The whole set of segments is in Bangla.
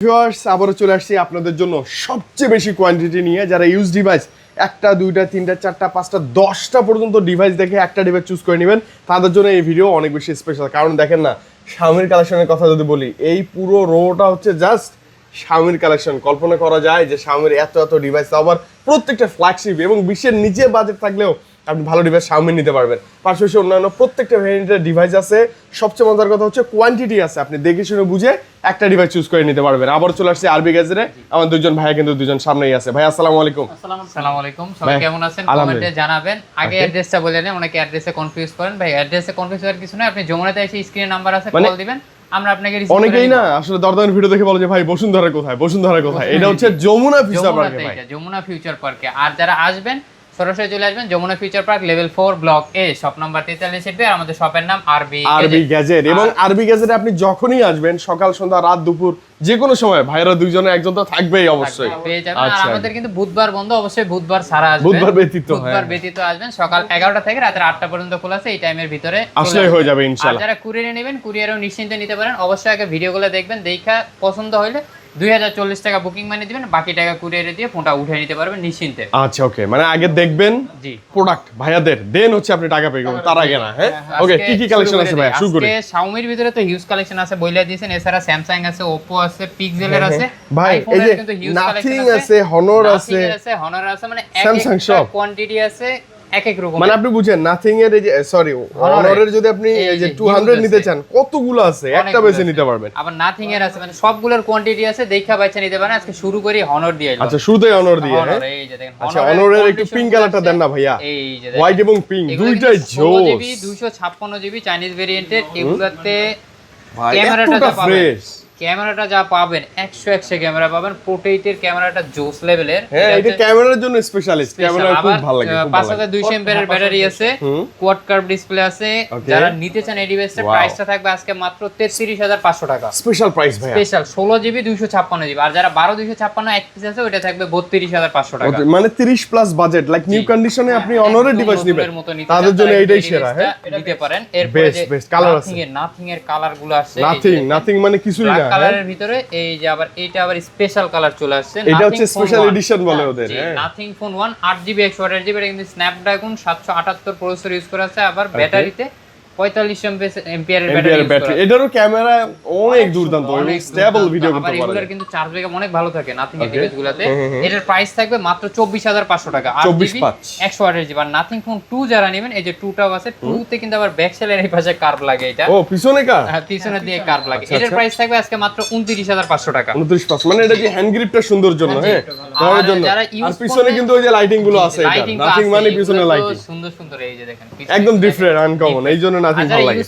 ভিউয়ার্স আবারও চলে আসছি আপনাদের জন্য সবচেয়ে বেশি কোয়ান্টিটি নিয়ে যারা ইউজ ডিভাইস একটা দুইটা তিনটা চারটা পাঁচটা 10টা পর্যন্ত ডিভাইস দেখে একটা ডিভাইস চুজ করে নেবেন তাদের জন্য এই ভিডিও অনেক বেশি স্পেশাল। কারণ দেখেন না, শাওমির কালেকশনের কথা যদি বলি, এই পুরো রোটা হচ্ছে জাস্ট শাওমির কালেকশন। কল্পনা করা যায় যে শাওমির এত এত ডিভাইস, আবার প্রত্যেকটা ফ্ল্যাগশিপ এবং বিশ্বের নিচে বাজেট থাকলেও আপনি ভালো ডিভাইস শাওমি নিতে পারবেন। পাশাপাশি অন্যান্য প্রত্যেকটা ভ্যারিয়েন্টের ডিভাইস আছে। সবচেয়ে মজার কথা হচ্ছে কোয়ান্টিটি আছে, আপনি দেখে শুনে বুঝে একটা ডিভাইস চুজ করে নিতে পারবেন। আবার চলে আসছে আরবি গ্যাজেটে, আমার দুইজন ভাইয়া কিন্তু দুজন সামনেই আছে। ভাই আসসালামু আলাইকুম। আসসালামু আলাইকুম, সবাই কেমন আছেন কমেন্টে জানাবেন। আগে অ্যাড্রেসটা বলে নেন, অনেকে অ্যাড্রেসে কনফিউজ করেন। ভাই অ্যাড্রেসে কনফিউজ হওয়ার কিছু না, আপনি যমুনাতে এসে স্ক্রিনে নাম্বার আছে, কল দিবেন, আমরা আপনাকে রিসিভ করে নিব। অনেকেই না আসলে দরদামের ভিডিও দেখে বলে যে ভাই বসুন্ধরা কোথায়, বসুন্ধরা কোথায়। এটা হচ্ছে যমুনা ফিউচার পার্কে ভাই, যমুনা ফিউচার পার্কে। আর যারা আসবেন সরাসরি চলে আসবেন Jamuna future park level 4 block A, shop number 43 আর আমাদের শপের নাম আরবি গ্যাজেট। এবং আরবি গ্যাজেটে আপনি যখনই আসবেন, সকাল সন্ধ্যা রাত দুপুর যে কোনো সময়, ভাইরা দুইজনে একজন তো থাকবেই অবশ্যই পেয়ে যাবেন। আর আমাদের কিন্তু বুধবার বন্ধ, অবশ্যই বুধবার ছাড়া আসবেন, বুধবার ব্যতীত আসবেন। সকাল 11টা থেকে রাত 8টা পর্যন্ত খোলা আছে, এই টাইমের ভিতরে আসলেই হয়ে যাবে ইনশাআল্লাহ। আর যারা কুরিয়ারে নেবেন, কুরিয়ারেও নিশ্চিন্তে নিতে পারেন। অবশ্যই আগে ভিডিওগুলো দেখবেন, দেখা পছন্দ হলে 2040 টাকা বুকিং মানি দিবেন, বাকি টাকা কুরিয়ারে দিয়ে ফোনটা উঠে নিতে পারবেন নিশ্চিন্তে। আচ্ছা ওকে, মানে আগে দেখবেন জি প্রোডাক্ট ভাইয়াদের, দেন হচ্ছে আপনি টাকা পে করবেন, তার আগে না। হ্যাঁ ওকে, কি কি কালেকশন আছে ভাই শুরু করি। আজকে Xiaomi এর ভিতরে তো হিউজ কালেকশন আছে, বইলা দিয়েছেন। এছাড়া Samsung আছে, Oppo আছে, Pixel এর আছে ভাই, এই যে নাথিং আছে, Honor আছে, মানে Samsung এক কোয়ান্টিটি আছে, এক এক রকম। মানে আপনি বুঝেন নাথিং এর এই যে সরি Honor এর যদি আপনি এই যে 200 নিতে চান, কতগুলো আছে, একটা বেছে নিতে পারবেন। আবার নাথিং এর আছে, মানে সবগুলোর কোয়ান্টিটি আছে, দেখা বাইছে নিতে পারেন। আজকে শুরু করি Honor দিয়ে। আচ্ছা শুরুতেই Honor দিয়ে। হ্যাঁ এই যে দেখেন, আচ্ছা Honor এর একটু পিঙ্ক কালারটা দেন না ভাইয়া। এই যে হোয়াইট এবং পিঙ্ক দুইটাই জোস। 256 জিবি চাইনিজ ভেরিয়েন্টের। এগুলাতে ভাই ক্যামেরাটা এতটা ফ্রেশ, ক্যামেরাটা যা পাবেন 100 ক্যামেরা পাবেন। পোর্ট্রেটের ক্যামেরাটা জোস লেভেলের। হ্যাঁ এটা ক্যামেরার জন্য স্পেশালিস্ট, ক্যামেরা খুব ভালো লাগে। 5200 এমপিআর এর ব্যাটারি আছে, কোয়াড কার্ভ ডিসপ্লে আছে। যারা নিতে চান এই ডিভাইসের প্রাইসটা থাকবে আজকে মাত্র 33500 টাকা। স্পেশাল প্রাইস ভাই, স্পেশাল 16 জিবি 256 জিবি। আর যারা 12 256 এক পিস আছে, ওটা থাকবে 32500 টাকা। মানে 30 প্লাস বাজেট, লাইক নিউ কন্ডিশনে আপনি Honor এর ডিভাইস নেবেন, তাদের জন্য এইটাই সেরা। হ্যাঁ নিতে পারেন। এরপরে যে বেস্ট কালার আছে, নাথিং এর কালারগুলো আছে, নাথিং মানে কিছুই না। কালারের ভিতরে এই যে আবার এটা আবার স্পেশাল কালার চলে আসছে, এটা হচ্ছে স্পেশাল এডিশন বলে ওদের। হ্যাঁ নাথিং ফোন 1 8GB 128GB, এটা কিন্তু স্ন্যাপড্রাগন 778 প্রসেসর ইউজ করা আছে। আবার ব্যাটারিতে 45 এমপিআর এর ব্যাটারি। এটারও ক্যামেরা অনেক দুর্দান্ত, অনেক স্টেবল ভিডিও করতে পারে। এগুলোর কিন্তু চার্জ ব্যাকআপ অনেক ভালো থাকে নাথিং এর ডিভাইসগুলোতে। এটার প্রাইস থাকবে মাত্র 24500 টাকা, 8GB 128GB। আর নাথিং ফোন 2 যারা নেবেন, এই যে 2টাও আছে, 2 তে কিন্তু আবার ব্যাক সেলের এই পাশে কার্ভ লাগে। এটা ও পিছনে কা, হ্যাঁ পিছনে দিয়ে কার্ভ লাগে। এটার প্রাইস থাকবে আজকে মাত্র 29500 টাকা। 29 মানে এটা যে হ্যান্ড গ্রিপটা সুন্দর জন্য, হ্যাঁ ধরার জন্য। আর পিছনে কিন্তু ওই যে লাইটিং গুলো আছে, এটা নাথিং মানে পিছনে লাইটিং সুন্দর সুন্দর। এই যে দেখেন একদম ডিফারেন্ট, আনকমন, এইজন্য নাথিং ভালো লাগে।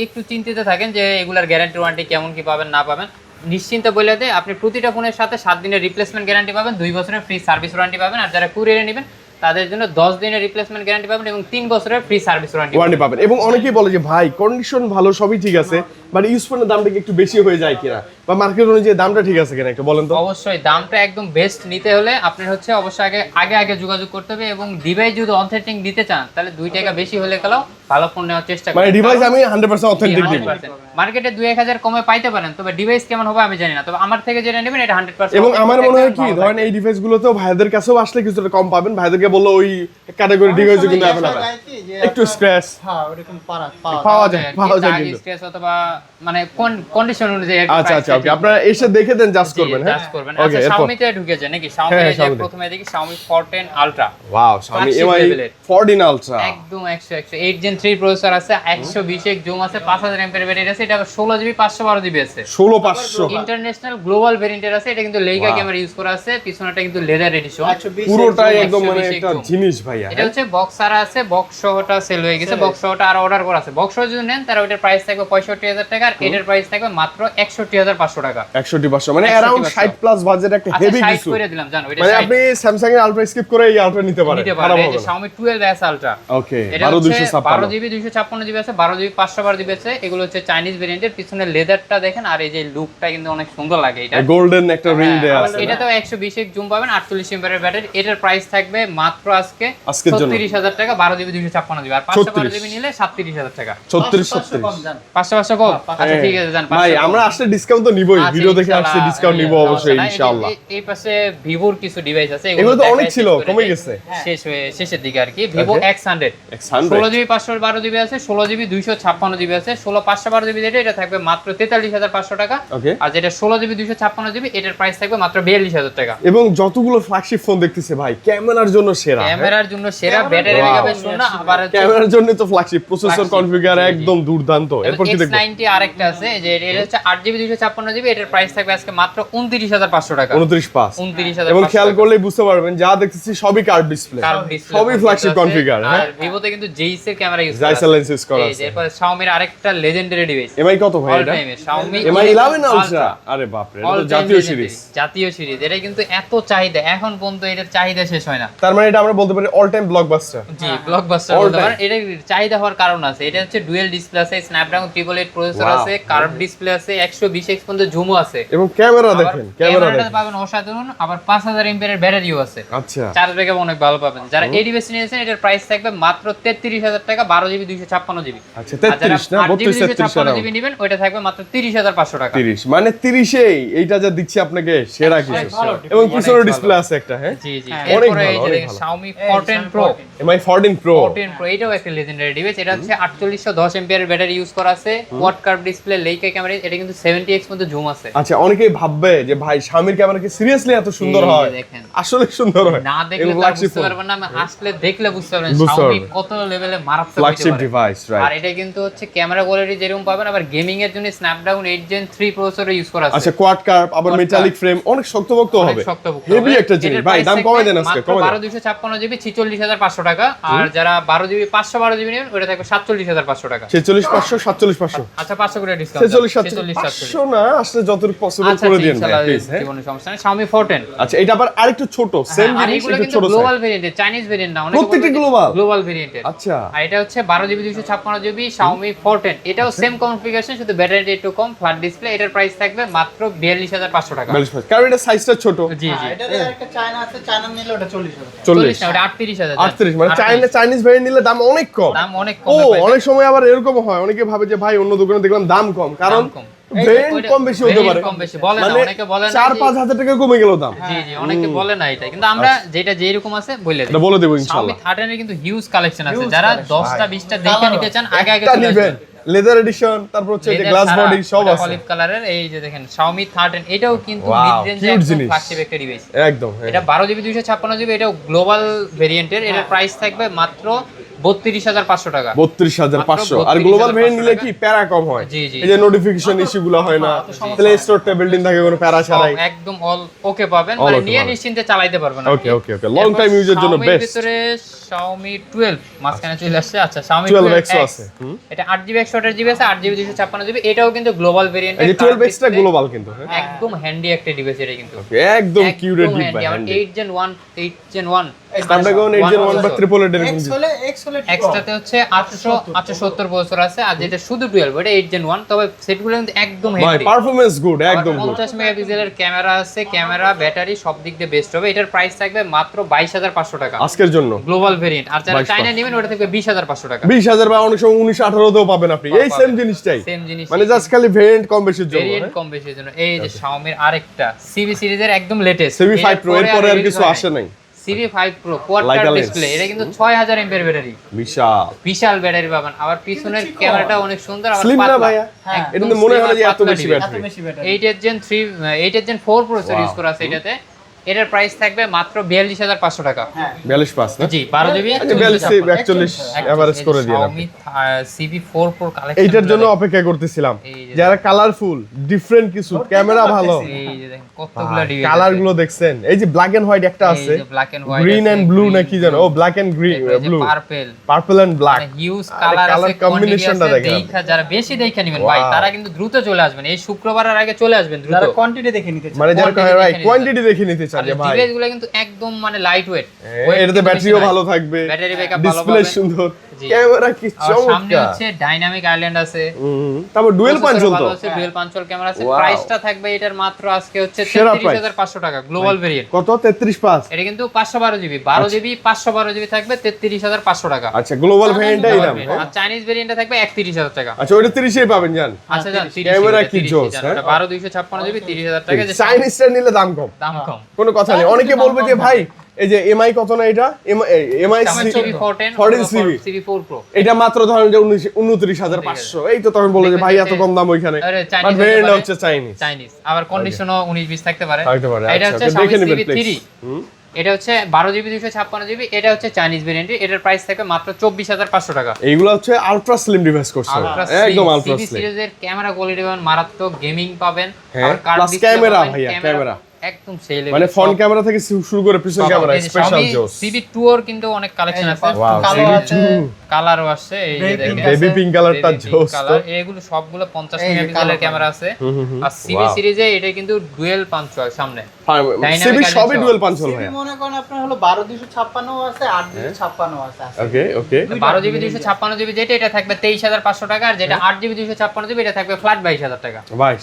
একটু চিন্তিত থাকেন যে এগুলার গ্যারান্টি ওয়ারেন্টি কেমন কি পাবেন না পাবেন, নিশ্চিন্তে বলে দেয় আপনি প্রতিটা ফোনের সাথে 7 দিনের রিপ্লেসমেন্ট গ্যারান্টি পাবেন, 2 বছরের ফ্রি সার্ভিস ওয়ারেন্টি পাবেন। আর যারা কুরিয়ারে নেবেন তাদের জন্য 10 দিনের রিপ্লেসমেন্ট গ্যারান্টি পাবেন এবং 3 বছরের ফ্রি সার্ভিস ওয়ারেন্টি পাবেন। এবং অনেকেই বলে যে ভাই কন্ডিশন ভালো, সবই ঠিক আছে, বাট ইউজ ফোনের দামটা কি একটু বেশি হয়ে যায় কিনা, বা মার্কেট অনুযায়ী দামটা ঠিক আছে কিনা একটু বলেন তো। অবশ্যই দামটা একদম বেস্ট নিতে হলে আপনার হচ্ছে অবশ্যই আগে যোগাযোগ করতে হবে। এবং ডিভাইস যদি অথেন্টিক দিতে চান, তাহলে 2 টাকা বেশি হলে গেলেও ভালো ফোন নেওয়ার চেষ্টা করবেন। মানে ডিভাইস আমি 100% অথেন্টিক দিব। মার্কেটে 2-1000 কমে পাইতে পারেন, তবে ডিভাইস কেমন হবে আমি জানি না। তবে আমার থেকে যেটা নেবেন এটা 100%। এবং আমার মনে হয় কি, ধরেন এই ডিভাইস গুলোতেও ভাইদের কাছেও আসলে কিছুটা কম পাবেন। ভাইদেরকে বললো ওই ক্যাটাগরি ডিভাইসও কিন্তু अवेलेबल, একটু স্ক্র্যাচ হ্যাঁ ওরকম পাওয়া যায় কিন্তু স্ক্র্যাচ অথবা মানে কন্ডিশন অনুযায়ী। আচ্ছা ওকে, আপনারা এসে দেখে দেন, জাস্ট করবেন। হ্যাঁ ওকে, Xiaomi তে ঢুকেছে নাকি? Xiaomi এর যে প্রথমে দেখি Xiaomi 410 Ultra। Wow, Xiaomi MI 14 Ultra একদম 8 Gen 3 প্রসেসর আছে, 120 জুম আছে, 5000 এমপিআর ব্যাটারি আছে। এটা আবার 16GB 512GB আছে, 16500 ইন্টারন্যাশনাল গ্লোবাল ভেরিয়েন্টের আছে। এটা কিন্তু লেইকা ক্যামেরা ইউজ করা আছে, পিছনেটা কিন্তু লেদার এডিশন, পুরোটাই একদম মানে একটা জিনিস ভাইয়া। এটা হচ্ছে বক্স আর আছে, বক্স সহটা সেল হয়ে গেছে, বক্স সহটা আর অর্ডার করা আছে। বক্স সহ যদি নেন তাহলে ওটার প্রাইস থাকবে 65000 টাকা, আর এটার প্রাইস থাকবে মাত্র 61500 টাকা। 61500 মানে अराउंड 60 প্লাস বাজেট, একটা হেভি কিছু করে দিলাম জানো। এটা মানে আপনি Samsung এর Ultra skip করে এই Ultra নিতে পারেন। এই যে Xiaomi 12s Ultra, ওকে, এটা 12GB 256GB আছে, 12GB 512GB আছে। এগুলো হচ্ছে চাইনিজ ভেরিয়েন্টের। পিছনে লেদারটা দেখেন, আর এই যে লুকটা কিন্তু অনেক সুন্দর লাগে। এটা গোল্ডেন একটা রিং দেয়া আছে। এটাতেও 120 জুম পাবেন, 48 এমপিআর ব্যাটারি। এটার প্রাইস থাকবে মাত্র আজকে 36000 টাকা, 12GB 256GB। আর 512GB নিলে 37000 টাকা। 36 500 কম। আচ্ছা ঠিক আছে জান, ভাই আমরা আসলে ডিসকাউন্ট তো নিবই, আচ্ছা, ভিডিও দেখে ইনশাআল্লাহ, আসছে, ডিসকাউন্ট নিব অবশ্যই ইনশাআল্লাহ। এই পাশে ভিভোর কিছু ডিভাইস আছে, এগুলো তো অনেক দেখাই ছিল, শেষ করে কমে দেই। গেছে। শেষের দিকে আর কি। Vivo X100 X100 16GB 512GB আছে, 16GB 256GB আছে। 16 512GB এটা থাকবে মাত্র 43,500 টাকা। ওকে। আর যেটা 16GB 256GB এটার প্রাইস থাকবে মাত্র 42,000 টাকা। এবং যতগুলো ফ্ল্যাগশিপ ফোন দেখতেছে ভাই, ক্যামেরার জন্য সেরা। ক্যামেরার জন্য সেরা, ব্যাটারি ব্যাকআপের জন্য আবার ক্যামেরার জন্য তো ফ্ল্যাগশিপ, প্রসেসর কনফিগার একদম দুর্দান্ত। এরপর কি দেখবো? X90 আরেকটা আছে, যে এটা হচ্ছে 8GB 256GB, এটার প্রাইস থাকবে আজকে মাত্র 29,500 টাকা। 29.5 29,500 এবং খেয়াল করলেই বুঝতে পারবেন যা দেখতেছি সবই কার্ভ ডিসপ্লে, সবই ফ্ল্যাগশিপ কনফিগার। আর হ্যাঁ, ভিভোতে কিন্তু জেইস এর ক্যামেরা ইউজ করা জাইস আছে। লেন্স ইউজ করা এই যে আছে। এরপর Xiaomi-র আরেকটা লেজেন্ডারি ডিভাইস, এমআই কত ভাই অল এটা? টাইমে Xiaomi এমআই 11 আলট্রা। আরে বাপ রে, এটা All তো time জাতীয় legendary, সিরিজ। জাতীয় সিরিজ। এটা কিন্তু এত চাহিদা, এখন পর্যন্ত এটার চাহিদা শেষ হয় না। তার মানে এটা আমরা বলতে পারি অল টাইম ব্লকবাস্টার। জি, ব্লকবাস্টার All বলতে time. পারেন। এটা চাহিদা হওয়ার কারণ আছে, এটা হচ্ছে ডুয়াল ডিসপ্লে আছে, স্ন্যাপড্রাগন 888 প্রসেসর Wow. আছে, কার্ভ ডিসপ্লে আছে, 120x পর্যন্ত জুমও আছে। এবং ক্যামেরা দেখেন, ক্যামেরা ক্যামেরাটা দেখেন। পাবেন অসাধারণ, আবার 5000 এমপিএর ব্যাটারিও আছে। আচ্ছা, চার্জ ব্যাকআপ অনেক ভালো পাবেন। যারা এই ডিভাইস নিয়েছেন এটার প্রাইস থাকবে মাত্র 33,000 টাকা, 12GB 256GB। আচ্ছা 33 না 32 33 GB নেবেন ওটা থাকবে মাত্র 30,500 টাকা। 30 মানে 30এই এইটা যা দিচ্ছি আপনাকে সেরা কিছু। এবং পিছনে ডিসপ্লে আছে একটা। হ্যাঁ, জি জি। অনেক এরপরে ভালো, এই যে অনেক দেখেন ভালো। Xiaomi 14 Pro। MI 14 pro. 14 Pro এটাও একটা লেজেন্ডারি ডিভাইস। এটা হচ্ছে 4810 এমপিআর ব্যাটারি ইউজ করা আছে, quad curve display, Leica camera, এটা কিন্তু 70x পর্যন্ত জুম আছে। আচ্ছা, অনেকেই ভাববে যে ভাই স্বামীর ক্যামেরা কি সিরিয়াসলি এত সুন্দর এই যে হয়? দেখেন। আসলে সুন্দর হয়। না দেখলে তো আর বুঝতে পারবেন না, আমি আসলে দেখলে বুঝতে পারবেন বুঝতে Xiaomi পারবেন। কত লেভেলে মারাত্মক ফ্ল্যাগশিপ হতে পারে। ডিভাইস, আর রাইট। এটা কিন্তু হচ্ছে ক্যামেরা কোয়ালিটি যেরকম পাবেন, আবার গেমিং এর জন্য স্ন্যাপড্রাগন 8 Gen 3 প্রসেসর ইউজ করা আছে। আচ্ছা, কোয়াড কার্ভ, আবার Quad মেটালিক curve। ফ্রেম, অনেক শক্তপোক্ত অনেক হবে। শক্তপোক্ত হেভি হবে। একটা জিনিস এটার ভাই, price দাম থাকবে কমাই দেন আজকে, মাত্র কমাই দেন। 1256GB 46,500 টাকা। আর যারা 12GB 512GB নেবেন ওটা থাকবে 47,500 টাকা। 46,500 47,500 আচ্ছা 500 করে ডিসকাউন্ট। 46 500 না, আসলে যতটুকু পসিবল আচ্ছা করে দিন ভাই ইনশাআল্লাহ, প্লিজ। হ্যাঁ, কোনো সমস্যা নেই। Xiaomi 14। আচ্ছা, এটা আবার আরেকটু ছোট, সেম আর জিনিস, এগুলো একটু কিন্তু ছোট গ্লোবাল সাইজ। ভেরিয়েন্টের, চাইনিজ ভেরিয়েন্ট না। প্রত্যেকটি global? গ্লোবাল ভেরিয়েন্টের। আচ্ছা, আর এটা হচ্ছে 12GB 256GB Xiaomi 14। এটাও সেম কনফিগারেশন, শুধু ব্যাটারিটা একটু কম, ফ্ল্যাট ডিসপ্লে। এটার প্রাইস থাকবে মাত্র 42,500 টাকা। 42, কারণ এটা সাইজটা ছোট। জি জি। এটাতে আরেকটা চায়না আছে, চায়না নিলে ওটা 40,000। 40 না, ওটা 38,000। 38 মানে চাইনিজ ভেরিয়েন্ট নিলে দাম অনেক কম। দাম অনেক ও, কম। অনেক সময় আবার এরকম হয়, অনেকে ভাবে যে ভাই অন্য দোকানে দেখলাম দাম কম, কারণ ভেরিয়েন্ট কম বেশি হতে পারে। কম বেশি বলে না, মানে অনেকে বলে না 4-5 হাজার টাকা কমে গেল দাম। জি জি, অনেকে বলে না এটা, কিন্তু আমরা যেটা যেরকম আছে বলে এটা দিই। বলে দেব Xiaomi ইনশাআল্লাহ। 13 এর কিন্তু হিউজ কালেকশন আছে, Huge যারা collection, 10টা 20টা দেখে নিতে চান আগে আগে একটা চলে নিবেন, আসবেন। লেদার এডিশন, তারপর হচ্ছে যে গ্লাস বডি সব আছে। অলিভ কালারের। এই যে দেখেন Xiaomi 13 এটাও কিন্তু Wow, মিড রেঞ্জে cute একদম জিনিস। ফ্ল্যাগশিপ একটা ডিভাইস। একদম, হ্যাঁ। এটা 12GB 256GB, এটাও গ্লোবাল ভেরিয়েন্টের। এটার প্রাইস থাকবে মাত্র 32,500 টাকা। 32,500। আর 32,500 গ্লোবাল ভেরিয়েন্ট নিলে কি প্যারা কম হয়? জি, জি। এই যে নোটিফিকেশন ইস্যুগুলো হয় না, প্লে স্টোর টেবিলটিন থাকে, কোনো প্যারা ছাড়াই। একদম অল ওকে পাবেন, All মানে okay নিয়ে পাবেন। নিশ্চিন্তে চালাতে পারবেন। ওকে ওকে ওকে, লং টাইম ইউজের জন্য Xiaomi-র বেস্ট। ভিতরে Xiaomi 12 মাঝখানে চলে আসছে। আচ্ছা, Xiaomi 12X 12X আছে। হুম। এটা 8GB 128GB আছে, 8GB 256GB। এটাও কিন্তু গ্লোবাল ভেরিয়েন্ট। এই যে 12X টা গ্লোবাল কিন্তু, হ্যাঁ। একদম হ্যান্ডি একটা ডিভাইস এটা কিন্তু। একদম কিউরেট বিট বাই আবার হ্যান্ড। 8 Gen 1 স্ন্যাপড্রাগন 8 Gen 1 বা 888 এরকম। X হলে একটু এক্সট্রাতে হচ্ছে 870 প্রসেসর আছে, আর যেটা শুধু 12 এটা 8 Gen 1। তবে সেটগুলো কিন্তু একদম ভাই হেভি। পারফরম্যান্স গুড, একদম গুড। 50 মেগাপিক্সেলের ক্যামেরা আছে, ক্যামেরা ব্যাটারি সব দিক দিয়ে বেস্ট হবে। এটার প্রাইস থাকবে মাত্র 22,500 টাকা আজকের জন্য গ্লোবাল ভেরিয়েন্ট। আর যারা 22,500 চাইনা নেবেন ওটা থাকবে 20,500 টাকা। 20,000 বা অনেক সময় 19-18 তেও পাবেন আপনি এই সেম জিনিসটাই। সেম জিনিস, মানে জাস্ট খালি ভেরিয়েন্ট কম বেশির জন্য। ভেরিয়েন্ট কম বেশির জন্য। এই যে Xiaomi র আরেকটা CB সিরিজের একদম লেটেস্ট CV5 Pro এর পরে আর কিছু আসে নাই। CV5 Pro quad Like a curve lens। Display. এটা কিন্তু 6000 এমপিআর ব্যাটারি, বিশাল বিশাল ব্যাটারি পাবেন। আবার পিছনের ক্যামেরাটা অনেক সুন্দর, আবার স্লিম না পাতলা। ভাইয়া? হ্যাঁ, এটা তো মনে হয় না যে এত বেশি এত ব্যাটারি। বেশি battery. 8 Gen 3 8 Gen 4 processor use করা আছে এটাতে। এটার প্রাইস থাকবে মাত্র 42,500 টাকা। হ্যাঁ, 42.5 না? জি 12GB আচ্ছা 42 এভারেজ করে দিন আপনি। Xiaomi CV4 Pro collection. এইটার জন্য অপেক্ষা করতেছিলাম, এই যে যারা কালারফুল ডিফারেন্ট কিছু, ক্যামেরা ভালো, এই যে দেখেন কতগুলো ডিভাইস। কালার গুলো দেখছেন। এই যে ব্ল্যাক এন্ড হোয়াইট একটা আছে, black and white, green and blue নাকি জানো? ও black and green blue, purple, purple and black. Huge আরে কালার colour আছে, combination টা দেখেন। দেখা যারা বেশি দেখা নেবেন ভাই, Wow. তারা কিন্তু দ্রুত চলে আসবেন। এই শুক্রবারের আগে চলে আসবেন দ্রুত। যারা কোয়ান্টিটি দেখে নিতে চায়। মানে যারা quantity ভাই দেখে নিতে কোয়ান্টিটি দেখে নিতে চায়, চায় যে ভাই ডিভাইস গুলো কিন্তু একদম মানে লাইট ওয়েট, এটাতে ব্যাটারিও ভালো থাকবে, ব্যাটারি ব্যাকআপ ভালো ডিসপ্লে পাবেন। সুন্দর, জি। ক্যামেরা কি আর সামনে চমৎকার। হচ্ছে ডাইনামিক আইল্যান্ড আছে, তারপর ডুয়েল পাঞ্চল তো, ডুয়েল পাঞ্চল ক্যামেরা আছে। Wow. প্রাইসটা থাকবে এটার মাত্র আজকে হচ্ছে সেরা 33500 টাকা গ্লোবাল ভেরিয়েন্ট। কত 33.5? এটা কিন্তু 512 জিবি, 12 জিবি 512 জিবি থাকবে 33500 টাকা। আচ্ছা গ্লোবাল ভেরিয়েন্টটা এই দাম। আর চাইনিজ ভেরিয়েন্টটা থাকবে 31000 টাকা। আচ্ছা ওটা 30 এ পাবেন জান। আচ্ছা জান 30 ক্যামেরা কি জোস, হ্যাঁ? 12 256 জিবি 30000 টাকা, যে চাইনিজটা নিলে দাম কম, দাম কম। কোনো কথা নেই। অনেকে বলবে যে ভাই এই যে এমআই কত না, এটা MI CV14 CV CV4 Pro এটা মাত্র ধরেন যে 29500, এই তো তখন বলে যে ভাই এত কম দাম ওইখানে, আরে বাট চাইনিজ ভেরিয়েন্ট হচ্ছে চাইনিজ। চাইনিজ, আবার কন্ডিশনও 19-20 থাকতে পারে। থাকতে পারে, এটা আচ্ছা, হচ্ছে আপনি দেখে Xiaomi নেবেন, CV3, please। এটা হচ্ছে 12 জিবি 256 জিবি, এটা হচ্ছে চাইনিজ ভেরিয়েন্ট। এটার প্রাইস থাকবে মাত্র 24500 টাকা। এইগুলো হচ্ছে আলট্রা স্লিম ডিভাইস করছে, একদম আলট্রা স্লিম। সিরিজের ক্যামেরা কোয়ালিটি পাবেন মারাত্মক, গেমিং পাবেন, হ্যাঁ, আবার কার্ভ plus ডিসপ্লে ক্যামেরা পাবেন, ভাইয়া, ক্যামেরা। একদম সেই লেভেল, মানে ফ্রন্ট ক্যামেরা থেকে শুরু করে পিছন ক্যামেরা স্পেশাল জোস। CV2 এর কিন্তু অনেক কালেকশন আছে, ওয়াও, কালো CV2 কালারও আসছে, এই যে দেখেন বেবি পিঙ্ক কালারটা জোস তো। কালার, এগুলো সবগুলো 50 মেগাপিক্সেলের ক্যামেরা আছে। আর সিবি সিরিজে এটা কিন্তু ডুয়েল পাঞ্চ হয় সামনে, সিবি সবই ডুয়াল পাঞ্চল ভাইয়া। মনে করেন আপনার হলো 12256 আছে, 8256 আছে। ওকে ওকে 12 জিবি 256 জিবি যেটা, এটা থাকবে 23500 টাকা। আর যেটা 8 জিবি 256 জিবি, এটা থাকবে ফ্ল্যাট 22000 টাকা। ভাই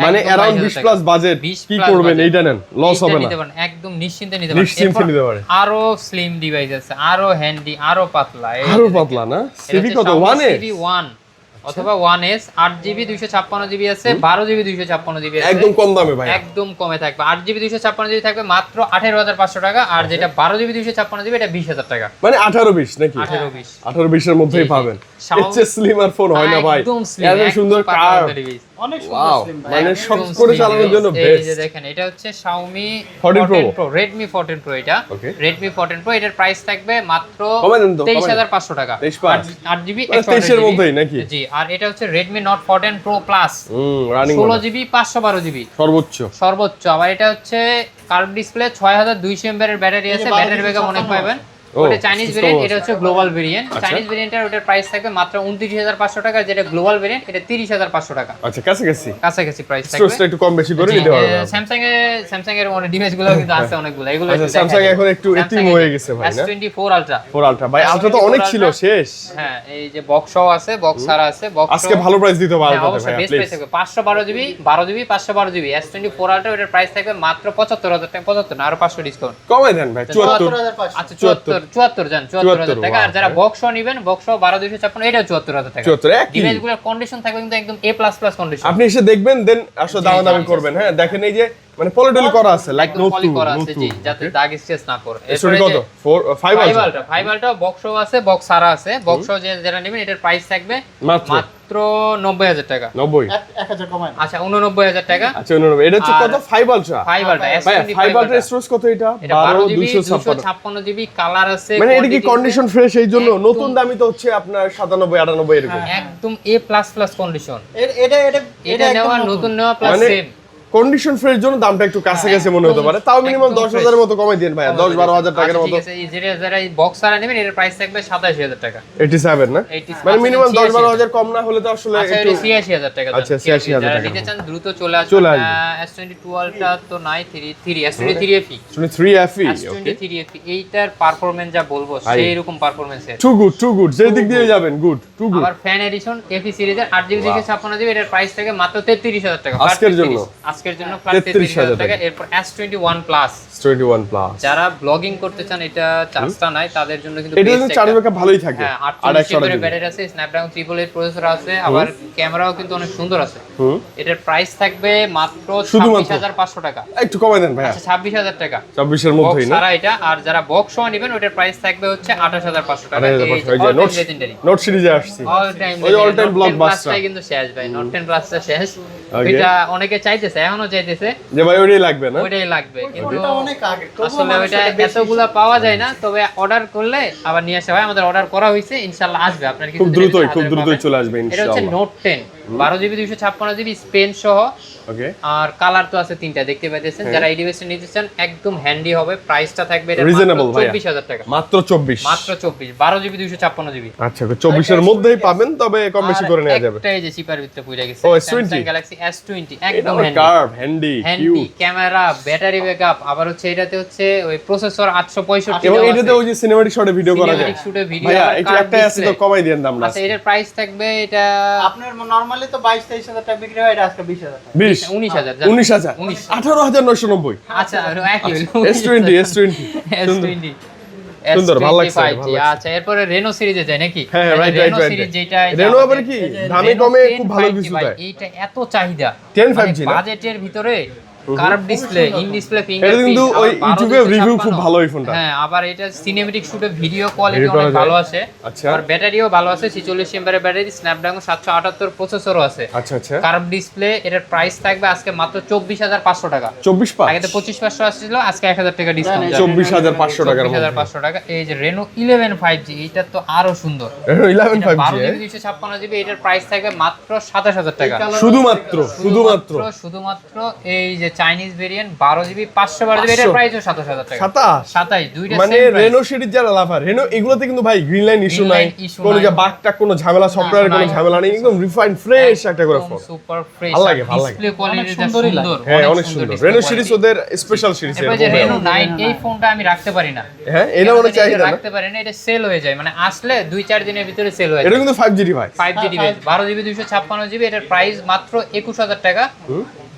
মানে একদম অ্যারাউন্ড 22,000 20 প্লাস বাজেট, 20 কি plus করবেন budget। এইটা নেন, লস এইটা হবে না, নিতে পারেন, একদম নিশ্চিন্তে নিতে পারেন। নিশ্চিন্তে এরপর নিতে পারেন। আরো স্লিম ডিভাইস আছে, আরো হ্যান্ডি, আরো পাতলা। এই আরো যে পাতলা না, এটা সিবি হচ্ছে কত Xiaomi 1 এ CV1 অথবা 1S, 8 জিবি 256 জিবি আছে, 12 জিবি 256 জিবি আছে। একদম কম দামে ভাই। একদম কমে থাকবে। 8 জিবি 256 জিবি থাকবে মাত্র 18500 টাকা। আর যেটা 12 জিবি 256 জিবি, এটা 20000 টাকা। মানে 18-20 নাকি? 18-20 18-20 এর মধ্যেই জি, জি। পাবেন। Xiaomi- এর চেয়ে স্লিমার ফোন হয় না ভাই, একদম slim, এত সুন্দর একদম কার্ভ, পাতলা device। অনেক ওয়াও, সুন্দর স্লিম ভাই। মানে একদম সব করে slim চালানোর জন্য device। এই যে বেস্ট। দেখেন, এটা হচ্ছে Xiaomi 14 Pro, Redmi 14 Pro, এটা Okay. Redmi 14 Pro, এটার প্রাইস থাকবে মাত্র কমাই দেন তো, 23500 টাকা। 23,500 8 জিবি মানে 23 এর মধ্যেই নাকি? জি। আর এটা হচ্ছে Redmi Note 14 Pro Plus, running 16 GB 512 GB সর্বোচ্চ। সর্বোচ্চ। আবার এটা হচ্ছে কার্ভ ডিসপ্লে, 6200 mAh এর ব্যাটারি আছে, ব্যাটারি ব্যাকআপ অনেক পাবেন। ও, ওটা চাইনিজ সুস্থ ভেরিয়েন্ট, অবস্থা। এটা হচ্ছে গ্লোবাল ভেরিয়েন্ট। আচ্ছা। চাইনিজ ভেরিয়েন্টের ওটার প্রাইস থাকবে মাত্র 29500 টাকা, যেটা গ্লোবাল ভেরিয়েন্ট এটা 30500 টাকা। আচ্ছা কাছাকাছি, কাছাকাছি প্রাইস থাকবে। স্টোরেজটা একটু কম বেশি করে নিতে পারবেন। স্যামসাং এর অনেক ডিভাইস গুলো কিন্তু আছে অনেকগুলো, এগুলো আচ্ছা, একটু Samsung দেখাই। এখন একটু এতিম হয়ে গেছে ভাই, না? S24 Ultra, 4 আলট্রা ভাই, আলট্রা তো অনেক ছিল, শেষ। হ্যাঁ এই যে বক্সও আছে, বক্স ছাড়া আছে, বক্স আজকে ভালো প্রাইস দিতে পারবো অবশ্যই ভাই বেস্ট প্লিজ। প্রাইস থাকবে 512 GB 12 GB 512 GB S24 Ultra, এটার প্রাইস থাকবে মাত্র 75000 টাকা। 75 না, আরো 500 ডিসকাউন্ট। কমাই দেন ভাই, 74। 74500। আচ্ছা 74 জান 74000 টাকা। আর যারা বক্সও নেবেন, বক্সও 12256, এটা 74000 টাকা। 74 একই। ডিভাইসগুলোর কন্ডিশন থাকবে কিন্তু একদম A++ কন্ডিশন। আপনি এসে দেখবেন, দেন আসলে দামাদামি করবেন। হ্যাঁ দেখেন এই যে মানে পলিটলি করা আছে, লাইক একদম নোট পলি 2 করা আছে, জি, যাতে দাগ স্কেচ না করে। এসরি কত 5 আলট্রা 5 আলট্রা বক্সও আছে, বক্স ছাড়া আছে। বক্সও যারা নেবেন, এটার প্রাইস থাকবে মাত্র মাত্র 90000 টাকা। 90। 1000 কমায়। আচ্ছা 89000 টাকা। আচ্ছা এটা হচ্ছে কত 5 আলট্রা 5 আলট্রা ভাই, S25 5 আলট্রা স্টোরেজ কত এটা? এটা 12 জিবি 12256। 256 জিবি কালার আছে। মানে এটা কি quantity কন্ডিশন ফ্রেশ? এই জন্য একদম। নতুন দামি তো হচ্ছে আপনার 97 98 এরকম। একদম A++ কন্ডিশন। এটা এটা নেওয়া, নতুন নেওয়া প্লাস মানে সেম। কন্ডিশন ফ্রেশ জন্য দামটা একটু কাছাকাছি মনে হতে পারে, তাও মিনিমাম একদম 10000 এর মতো কমাই দেন ভাই, 10-12 টাকার আচ্ছা, মতো। ঠিক আছে, এই যারা এই বক্স ছাড়া নেবেন, এর প্রাইস থাকবে 27000 টাকা। 87 না, 87 মানে মিনিমাম 86,000 10-12 কম না হলে তো আসলে আচ্ছা একটু এটা 86000 টাকা। আচ্ছা, 86,000 যারা টাকা। নিতে চান দ্রুত চলে আসুন। চলে আসবেন। S22 Ultra তো নাই, 3 S23 FE, 3 FE। ওকে, S23 FE এইটার পারফরম্যান্স যা বলবো, সেই রকম পারফরম্যান্স এর। টু গুড যে দিক দিয়ে যাবেন, গুড টু গুড। আবার ফ্যান এডিশন FE সিরিজের 8 জিবি 256 জিবি, এটার প্রাইস থেকে মাত্র 33000 টাকা। আজকের জন্য? আজকের জন্য 33,000 টাকা। এরপর S21 Plus, 21 প্লাস। যারা ব্লগিং করতে চান, এটা চার্জটা নাই, তাদের জন্য কিন্তু এটা best কিন্তু একটা- চার্জ ব্যাকআপ ভালোই থাকে, হ্যাঁ 800 48 এর ব্যাটারি আছে, স্ন্যাপড্রাগন 888 প্রসেসর আছে, আবার ক্যামেরাও কিন্তু অনেক সুন্দর আছে। এটার প্রাইস থাকবে মাত্র শুধুমাত্র 26500 টাকা। একটু কমাই দেন ভাই, আচ্ছা 26000 টাকা 24 এর মধ্যেই না? সারা এটা। আর যারা বক্স সহ নেবেন, ওটার প্রাইস থাকবে হচ্ছে 28500 টাকা। 28,500 এই যে নোট সিরিজে আসছি, অল টাইম ওই all time blockbuster। কিন্তু শেষ ভাই, নোট 10 প্লাসটা শেষ। Okay. এটা অনেকে চাইতেছে, এখনো চাইতেছে, যে ভাই ওইটাই লাগবে না? ওইটাই লাগবে, কিন্তু ওটা অনেক আগে। তবুও আসলে মানুষ ওইটা এটা বেশি এতগুলা পাওয়া যায় না। তবে অর্ডার করলে আবার নিয়ে আসা হয়, আমাদের অর্ডার করা হয়েছে, ইনশাআল্লাহ আসবে আপনার খুব দ্রুতই চলে আসবে এটা হচ্ছে ইনশাআল্লাহ। নোট 10 12 জিবি 256 জিবি স্পেন সহ ওকে আর কালার তো আছে তিনটা দেখতে পাইতেছেন। যারা এই ডিভাইসটা নিতে চান একদম হ্যান্ডি হবে। প্রাইসটা থাকবে এটা রিজনেবল ভাই 24000 টাকা, মাত্র 24 মাত্র 24, 12 জিবি 256 জিবি। আচ্ছা 24 এর মধ্যেই পাবেন, তবে কম বেশি করে নেওয়া যাবে। একটাই যে চিপার ভিতরে পড়ে গেছে ও, Samsung S20 Galaxy S20 এটা একদম curve handy handy cute, camera, battery backup, আবার হচ্ছে এটাতে হচ্ছে ওই প্রসেসর 865 এবং এটাতে ওই যে সিনেম্যাটিক শটে ভিডিও করা যায়। সিনেম্যাটিক শুটে ভিডিও। ভাইয়া এটা একটা আছে তো কমাই দেন দামটা। আচ্ছা এটার প্রাইস থাকবে এটা আপনার নরমালি তো 22-23 হাজার টাকা বিক্রি হয়, এটা আজকে 20,000 টাকা। 20 19000 19000 18990। আচ্ছা একই S20 S20 সুন্দর, ভালো লাগছে, ভালো লাগছে। আচ্ছা এরপরে রেনো সিরিজে যায় নাকি? হ্যাঁ রাইট রেনো রাইট সিরিজ যেটা রেনো আবার কি দামে কমে খুব ভালো কিছু দেয়। এইটা এত চাহিদা 10 5G না? বাজেটের ভিতরে কার্ভ ডিসপ্লে, ইন ডিসপ্লে এটা ফিঙ্গারপ্রিন্ট, কিন্তু ওই ইউটিউবে রিভিউ খুব ভালো এই ফোনটা। হ্যাঁ আবার এটা সিনেমেটিক শুটে ভিডিও কোয়ালিটি Video করা অনেক যায়। ভালো আছে। আচ্ছা। আর ব্যাটারিও ভালো আছে, 46 এমএএর ব্যাটারি, স্ন্যাপড্রাগন 778 প্রসেসরও আছে। আচ্ছা আচ্ছা কার্ভ ডিসপ্লে, এটার প্রাইস থাকবে আজকে মাত্র 24500 টাকা। 24 আগে তো 25,500 আসছিল, আজকে 1000 টাকা ডিসকাউন্ট। 24500 টাকার মধ্যে 24500 টাকা। এই যে রেনো 11 5G, এটা তো আরো সুন্দর। Reno 11 5G 12 জিবি 256 জিবি, এটার প্রাইস থাকবে মাত্র 27000 টাকা। শুধুমাত্র শুধুমাত্র শুধুমাত্র এই যে চাইনিজ ভেরিয়েন্ট 12 জিবি 512 জিবি, এটার প্রাইসও 27000 টাকা। 27 27 দুইটা মানে সেম প্রাইস। রেনো সিরিজ যারা লাভার, রেনো এগুলোতে কিন্তু ভাই গ্রিন লাইন ইস্যু Green নাই, line issue কোনো নাই। যে বাগটা কোনো ঝামেলা, সফটওয়্যারের কোনো নাই। ঝামেলা নেই, একদম রিফাইন্ড ফ্রেশ একটা করে ফোন। সুপার ফ্রেশ, ভালো লাগে, ভালো লাগে। ডিসপ্লে কোয়ালিটিটা সুন্দরই লাগে। সুন্দর, হ্যাঁ অনেক সুন্দর। display Reno quality। সিরিজ ওদের স্পেশাল সিরিজ। এরপর যে রেনো 9, এই ফোনটা আমি রাখতে পারি না। হ্যাঁ এটা অনেক চাহিদা না, রাখতে পারি না, এটা সেল হয়ে যায়, মানে আসলে 2-4 দিনের ভিতরে সেল হয়ে এটা যায়। কিন্তু 5G device. 5G device 12 GB 256 GB, এটার প্রাইস মাত্র 21000 টাকা।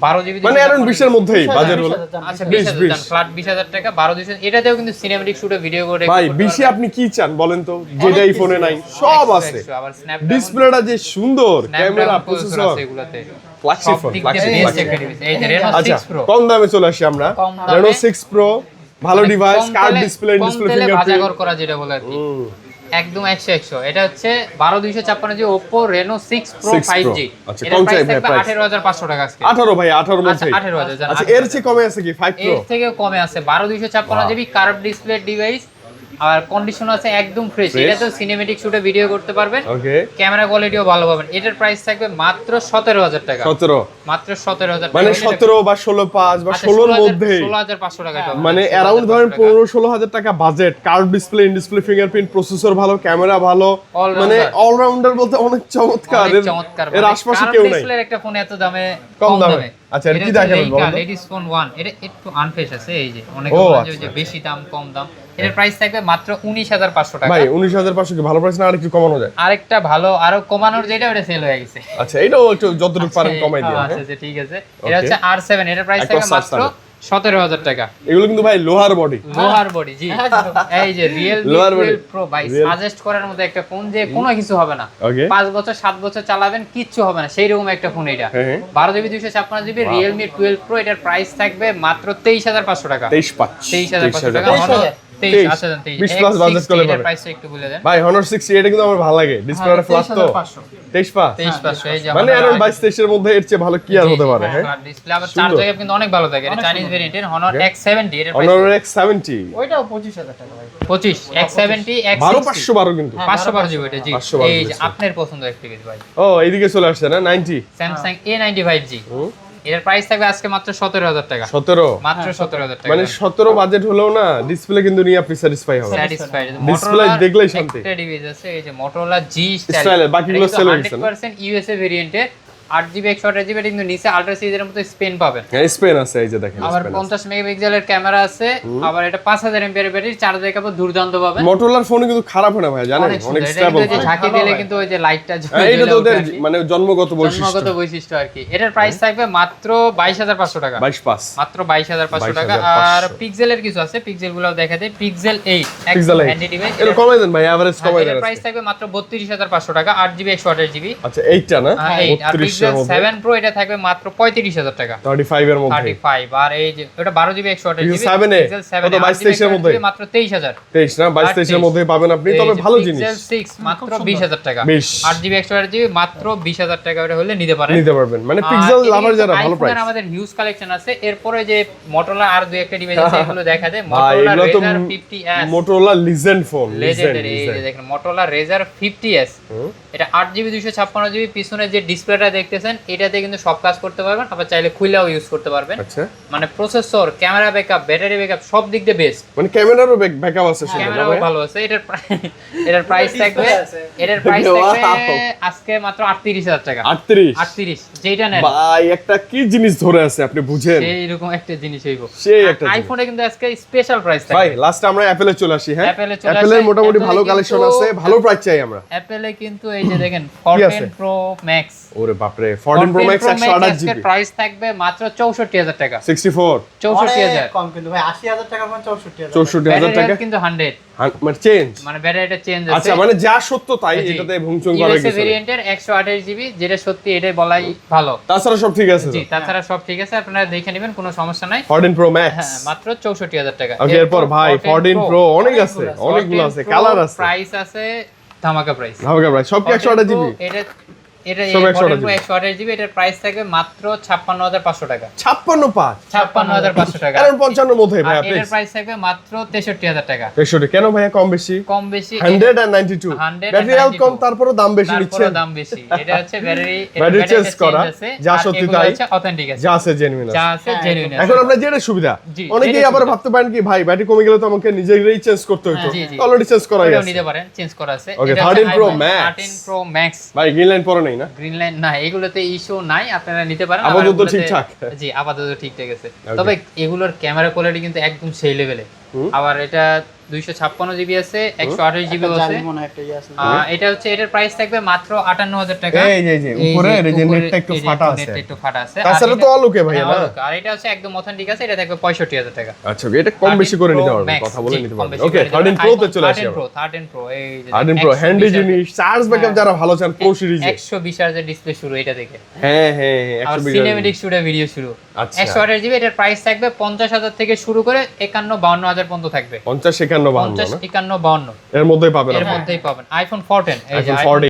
12 জিবি মানে অ্যারাউন্ড 20 এর মধ্যেই বাজার হলো। আচ্ছা 20, 20000 দাম, ফ্ল্যাট 20000 টাকা। 12 এটাতেও কিন্তু সিনেমেটিক শুটে ভিডিও করে ভাই 20 এ আপনি কি চান বলেন তো, যেটা এই ফোনে নাই সব আছে। আবার স্ন্যাপড্রাগন ডিসপ্লেটা যে সুন্দর, ক্যামেরা, প্রসেসর, এগুলাতে ফ্ল্যাগশিপ ফোন, ফ্ল্যাগশিপ। এই যে রেনো আচ্ছা 6 প্রো কম দামে চলে আসি আমরা। কম দামে। রেনো 6 প্রো ভালো device, curve display, display fingerprint. বাজার করা যেটা বলে আর কি, একদম 100 এটা হচ্ছে 12256 জি Oppo Reno 6 Pro 6 Pro 5G। আচ্ছা, এটার কম চাই প্রাইস ভাই, থাকবে price? 18500 টাকা আজকে। 18 ভাই 18 এর আচ্ছা মধ্যে। 18000 জান। আচ্ছা এর চেয়ে কমে আছে কি 5 প্রো? এর থেকে কমে আছে 12256 জিবি কার্ভ ডিসপ্লে ডিভাইস, আর কন্ডিশন আছে একদম ফ্রেশ। Fresh? এটা তো সিনেমেটিক শুটে ভিডিও করতে পারবেন, ওকে ক্যামেরা কোয়ালিটিও ভালো পাবেন। এটার প্রাইস থাকবে মাত্র 17000 টাকা। 17 মাত্র 17000 টাকা, মানে 17 বা 16.5 বা আচ্ছা, 16 এর মধ্যে, 16500 টাকা এটা হবে। মানে অ্যারাউন্ড ধরেন 15-16 টাকা budget, curve display, in display fingerprint, processor ভালো, ক্যামেরা ভালো, All-rounder। মানে অলরাউন্ডার বলতে অনেক চমৎকার। অনেক চমৎকার, এর মানে আশপাশে কার্ভ কেউ নাই। ডিসপ্লের একটা ফোন এত দামে, কম দামে। আচ্ছা, এটা কি দেখাবেন বলুন তো? লেডিস ফোন 1, এটা একটু আনফ্রেশ আছে, এই যে অনেক ও, বলে আচ্ছা। যে বেশি দাম কম দাম। এটার প্রাইস থাকবে মাত্র 19500 টাকা। ভাই 19500 কি ভালো প্রাইস না, আর একটু কমানো যায়? আরেকটা ভালো আরো কমানোর যেটা ওটা সেল হয়ে গেছে। আচ্ছা এটাও একটু যতটুকু পারেন কমাই দিন। আচ্ছা হ্যাঁ? আচ্ছা, ঠিক আছে। এটা হচ্ছে R7, এটার প্রাইস থাকবে একদম মাত্র 17000 টাকা। এগুলো কিন্তু ভাই লোহার বডি। লোহার বডি, জি। এই যে Realme লোহার body। 12 Pro ভাই Real- সাজেস্ট করার মতো একটা ফোন, যে কোনো কিছু হবে না, ওকে 5 বছর 7 বছর চালাবেন কিচ্ছু হবে না, সেই রকম একটা ফোন এটা। হ্যাঁ 12 জিবি 256 জিবি Realme 12 Pro, এটার প্রাইস থাকবে মাত্র 23500 টাকা। 23.5 23500 টাকা। 23,000 23 আচ্ছা জান 20 plus budget করলে এটার পাবে। প্রাইসটা একটু বলে দেন। ভাই Honor 60 এটা কিন্তু আমার ভালো লাগে, ডিসপ্লেটা ফ্ল্যাট তো 23,500 23.5 23500, এই যে মানে অ্যারাউন্ড 22-23 এর মধ্যে এর চেয়ে ভালো কি আর হতে পারে। হ্যাঁ ডিসপ্লে আবার চার্জ ব্যাকআপ কিন্তু অনেক ভালো থাকে। এটা চাইনিজ ভেরিয়েন্টের Honor X70, এটার প্রাইস Honor X70 ওইটাও 25000 টাকা ভাই। 25 X70 X60 12512 কিন্তু। 512 জিবি এটা, জি। 512 এই যে display। আপনার পছন্দ একটা কিছু ভাই, ও এইদিকে চলে আসছে না 90 Samsung A95G, এটার প্রাইস থাকবে আজকে মাত্র 17000 টাকা। 17 মাত্র 17000 টাকা। মানে 17 বাজেট হলেও না ডিসপ্লে কিন্তু নিয়ে আপনি স্যাটিসফাই হবেন। স্যাটিসফাইড। Display দেখলেই শান্তি। একটা ডিভাইস আছে, এই যে Motorola G Style এর, বাকিগুলো sell হয়ে গেছে না? 100% ইউএসএ ভেরিয়েন্টে 8GB 128GB, কিন্তু নিচে আল্ট্রা সিরিজের মতো স্পেন পাবেন। হ্যাঁ স্পেন আছে, এই যে দেখেন আবার স্পেন আছে। 50 মেগাপিক্সেলের ক্যামেরা আছে, আবার এটা 5000 এমপিআর ব্যাটারি, চার্জ ব্যাকআপ দুর্দান্ত পাবেন। মোটরোলার ফোন কিন্তু খারাপ হয় না ভাই, জানেন অনেক অনেক সুন্দর। এটা স্টেবল। কিন্তু যে ঝাঁকি দিলে কিন্তু ওই যে লাইটটা এটা তো ওদের মানে জন্মগত বৈশিষ্ট্য। জন্মগত বৈশিষ্ট্য আর কি। এটার প্রাইস থাকবে মাত্র 22500 টাকা। 22.5 মাত্র 22500 টাকা। 22,500 আর পিক্সেলের কিছু আছে, পিক্সেলগুলোও দেখা দেয়। পিক্সেল 8 Pixel 8 হ্যান্ডি ডিভাইস, এটা কমাই দেন ভাই, এভারেজ কমাই দেন। এটার প্রাইস থাকবে মাত্র 32500 টাকা, 8GB 128GB। আচ্ছা এইটা না আর 32 পিক্সেল এর মধ্যে 7 Pro, এটা থাকবে মাত্র 35000 টাকা। 35 এর মধ্যে 35। আর এই যে ওটা 12GB 128GB, Pixel 7 এ কত 22-23 এর মধ্যে? মাত্র 23000। 23 না 22-23 এর মধ্যে পাবেন আপনি, তবে ভালো জিনিস। পিক্সেল 6 মাত্র 20000 টাকা। 20 8GB 128GB মাত্র 20000 টাকা, ওটা হলে নিতে পারেন। নিতে পারবেন, মানে পিক্সেল লাভার যারা ভালো প্রাইস। আমাদের হিউজ কালেকশন আছে। এরপরে যে Motorola আর দুই একটা ডিভাইস আছে, এগুলো দেখা যায়। ভাই Motorola এগুলো তো Razr 50s Motorola legend phone, legendary. এই যে দেখেন Motorola Razr 50s, এটা 8GB 256GB, পিছনে যে ডিসপ্লেটা দেখতেছেন এটাতে কিন্তু সব কাজ করতে পারবেন, আবার চাইলে খুলেও ইউজ করতে পারবেন। আচ্ছা, মানে processor, camera backup, battery backup সব দিক দিয়ে বেস্ট। মানে ক্যামেরারও ব্যাকআপ আছে শুনে না ক্যামেরাও ভাই? ভালো আছে। এটার প্রাইস থাকবে আজকে মাত্র 38,000 টাকা। 38 যেটা নেন ভাই একটা কি জিনিস ধরে আছে আপনি বুঝেন, এইরকম একটা জিনিস হইব। সেই একটা জিনিস। আইফোনে কিন্তু আজকে স্পেশাল প্রাইস ভাই থাকবে। লাস্ট আমরা অ্যাপেলে চলে আসি। হ্যাঁ, অ্যাপেলে চলে অ্যাপেলের আসি। মোটামুটি ভালো অ্যাপেলে কালেকশন কিন্তু- আছে, ভালো প্রাইস চাই আমরা। অ্যাপেলে কিন্তু এই যে দেখেন কি আছে? 14 Pro Max, ওরে বাপ রে, 14 Pro Max 128 আজকে জিবি, প্রাইস থাকবে মাত্র 64,000 টাকা। 64 64,000 কম কিন্তু ভাই 80,000 টাকা মানে 64,000 64,000 টাকা ব্যাটারি কিন্তু 100, মানে চেঞ্জ। মানে ব্যাটারিটা চেঞ্জ আছে। আচ্ছা, মানে যা সত্য তাই, জি। এটাতে ভুংচুং করার USA কিছু নেই। ভেরিয়েন্টের 128 জিবি, যেটা সত্যি এটাই বলাই ভালো। তাছাড়া সব ঠিক আছে জি, তাছাড়া সব ঠিক আছে, আপনারা দেখে নেবেন, কোনো সমস্যা নাই। 14 Pro Max। হ্যাঁ, মাত্র 64,000 টাকা। ওকে, এরপর ভাই 14 Pro অনেক আছে, অনেকগুলো আছে, কালার আছে, প্রাইস আছে ধামাকা প্রাইস। ধামাকা প্রাইস, সব কি 128 জিবি? এটা সব 14 128 Pro 128 জিবি, এটার প্রাইস থাকবে মাত্র 56,500 টাকা। 56.5 56,500 টাকা। কারণ 55 এর মধ্যে ভাই আর আপনি এটার প্রাইস থাকবে মাত্র 63,000 টাকা। 63 কেন ভাইয়া কম বেশি? কম বেশি 192 ব্যাটারি হেলথ কম, তারপরে দাম বেশি তারপরে নিচ্ছেন। দাম বেশি। এটা হচ্ছে ব্যাটারি ব্যাটারি চেঞ্জ করা, যা সত্যি তাই, অথেন্টিক আছে, যা আছে জেনুইন যা আছে। আছে জেনুইন আছে। এখন আপনার যেটা সুবিধা, জি, অনেকেই যেটা আবার সুবিধা। ভাবতে পারেন কি ভাই ব্যাটারি কমে গেলে তো আমাকে নিজেই চেঞ্জ করতে হতো, জি, জি। অলরেডি চেঞ্জ করাই ওটাও আছে। নিতে পারেন, চেঞ্জ করা আছে। Okay, এটা 13 হচ্ছে Pro iPhone Max। 13 Pro Max, ভাই গ্রিন লাইন পরে নেই না? গ্রিন লাইন না, এগুলোতে ইস্যু নাই, আপনারা নিতে পারেন। আপাতত আবার এগুলোতে- ঠিকঠাক। জি, আপাতত ঠিকঠাক আছে। Okay. তবে এগুলোর ক্যামেরা কোয়ালিটি কিন্তু একদম সেই লেভেলে। আবার এটা 256 জিবি আছে, 128 জিবি আছে। জানি মনে হয় একটা ইয়ে আছে। এটা হচ্ছে, এটার প্রাইস থাকবে মাত্র 58,000 টাকা। এই যে উপরে এই যে নেটটা একটু ফাটা আছে, নেটটা একটু ফাটা আছে। তাছাড়া তো অলোকে ভাই হ্যাঁ, না? অলোকে। আর এটা হচ্ছে একদম অথেন্টিক আছে, এটা থাকবে 65,000 টাকা। আচ্ছা, এটা কম বেশি করে নিতে 13 Pro পারবেন, Max, কথা বলে জি, নিতে কম পারবেন। বেশি ওকে, করে নিতে 13 পারবেন। Pro তে iPhone চলে আসি 13 আমরা। Pro, 13 Pro, এই যে 13 Pro হ্যান্ডি জিনিস, চার্জ ব্যাকআপ যারা ভালো চান প্রো সিরিজে। 120 হার্জের ডিসপ্লে শুরু এটা থেকে। হ্যাঁ হ্যাঁ, আর 120 সিনেমেটিক শুটে ভিডিও শুরু। আচ্ছা। 128 জিবি, এটার প্রাইস থাকবে 50,000 থেকে শুরু করে 51-52,000 পর্যন্ত থাকবে। 50 51 52 50, না? 51, 52 এর মধ্যেই পাবেন এর আপনি। মধ্যেই পাবেন। iPhone 14, এই যে iPhone iPhone 14